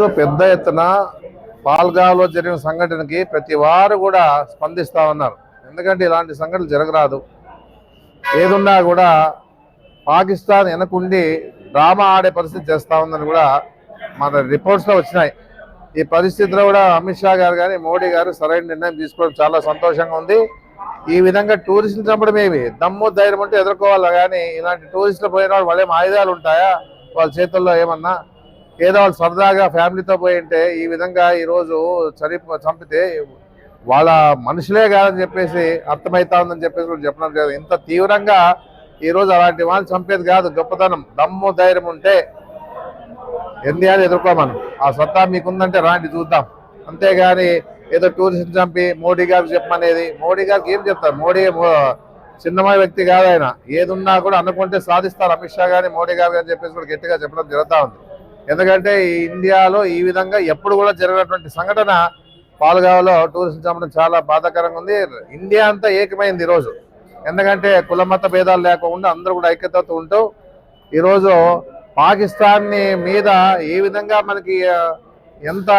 ఈరోజు పెద్ద ఎత్తున పాల్గావ్లో జరిగిన సంఘటనకి ప్రతి వారు కూడా స్పందిస్తూ ఉన్నారు. ఎందుకంటే ఇలాంటి సంఘటనలు జరగరాదు. ఏదున్నా కూడా పాకిస్తాన్ వెనకుండి డ్రామా ఆడే పరిస్థితి చేస్తూ ఉందని కూడా మన రిపోర్ట్స్లో వచ్చినాయి. ఈ పరిస్థితిలో కూడా అమిత్ షా గారు కానీ మోడీ గారు సరైన నిర్ణయం తీసుకోవడం చాలా సంతోషంగా ఉంది. ఈ విధంగా టూరిస్టులు చంపడం ఏమి దమ్ము ధైర్యం ఉంటే ఎదుర్కోవాలి. కానీ ఇలాంటి టూరిస్టులు పోయిన వాళ్ళు వాళ్ళేం ఆయుధాలు ఉంటాయా వాళ్ళ చేతుల్లో? ఏమన్నా ఏదో వాళ్ళు సరదాగా ఫ్యామిలీతో పోయి ఉంటే ఈ విధంగా ఈరోజు చంపితే వాళ్ళ మనుషులే కాదని చెప్పేసి అర్థమవుతా ఉందని చెప్పేసి కూడా చెప్పడం లేదు. ఇంత తీవ్రంగా ఈరోజు అలాంటి వాళ్ళు చంపేది కాదు గొప్పతనం. దమ్ము ధైర్యం ఉంటే ఇండియాని ఎదుర్కోమను. ఆ సత్తా మీకుందంటే రాండి చూద్దాం. అంతేగాని ఏదో టూరిస్ట్ చంపి మోడీ గారికి చెప్పమనేది, మోడీ గారికి ఏం చెప్తారు? మోడీ చిన్నమైన వ్యక్తి కాదు ఆయన. ఏదున్నా కూడా అనుకుంటే సాధిస్తారు అమిత్ షా గాని మోడీ గారు అని చెప్పేసి కూడా గట్టిగా చెప్పడం జరుగుతూ ఉంది. ఎందుకంటే ఇండియాలో ఈ విధంగా ఎప్పుడు కూడా జరిగినటువంటి సంఘటన పాల్గావ్లో టూరిస్ట్ చంపడం చాలా బాధాకరంగా ఉంది. ఇండియా అంతా ఏకమైంది ఈరోజు. ఎందుకంటే కుల మత భేదాలు లేకుండా అందరూ కూడా ఐక్యతతో ఉంటూ ఈరోజు పాకిస్తాన్ మీద ఏ విధంగా మనకి ఎంత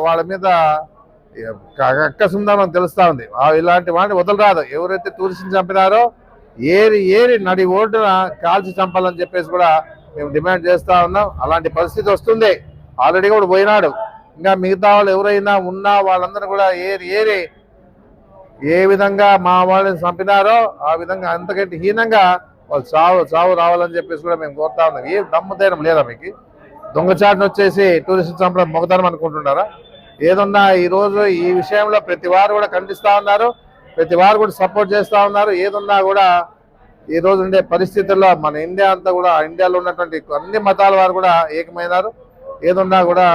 వాళ్ళ మీద అక్కసుందో మనకు తెలుస్తూ ఉంది. ఇలాంటి వాడిని వదలరాదు. ఎవరైతే టూరిస్ట్ని చంపినారో ఏరి నడి ఓటున కాల్చి చంపాలని చెప్పేసి కూడా మేము డిమాండ్ చేస్తూ ఉన్నాం. అలాంటి పరిస్థితి వస్తుంది. ఆల్రెడీ కూడా పోయినాడు. ఇంకా మిగతా వాళ్ళు ఎవరైనా ఉన్నా వాళ్ళందరూ కూడా ఏరి ఏ విధంగా మా వాళ్ళని చంపినారో ఆ విధంగా అంతకంటే హీనంగా వాళ్ళు చావు రావాలని చెప్పేసి కూడా మేము కోరుతా ఉన్నాం. ఏ దమ్ముధైర్యం లేదా మీకు? దొంగచాటును వచ్చేసి టూరిస్ట్ చంపడం మొగతనం అనుకుంటున్నారా? ఏదన్నా ఈరోజు ఈ విషయంలో ప్రతి వారు కూడా ఖండిస్తూ ఉన్నారు. ప్రతి వారు కూడా సపోర్ట్ చేస్తూ ఉన్నారు. ఏదన్నా కూడా ఈ రోజు ఉండే పరిస్థితుల్లో మన ఇండియా అంతా కూడా ఇండియాలో ఉన్నటువంటి అన్ని మతాల వారు కూడా ఏకమైనారు. ఏదన్నా కూడా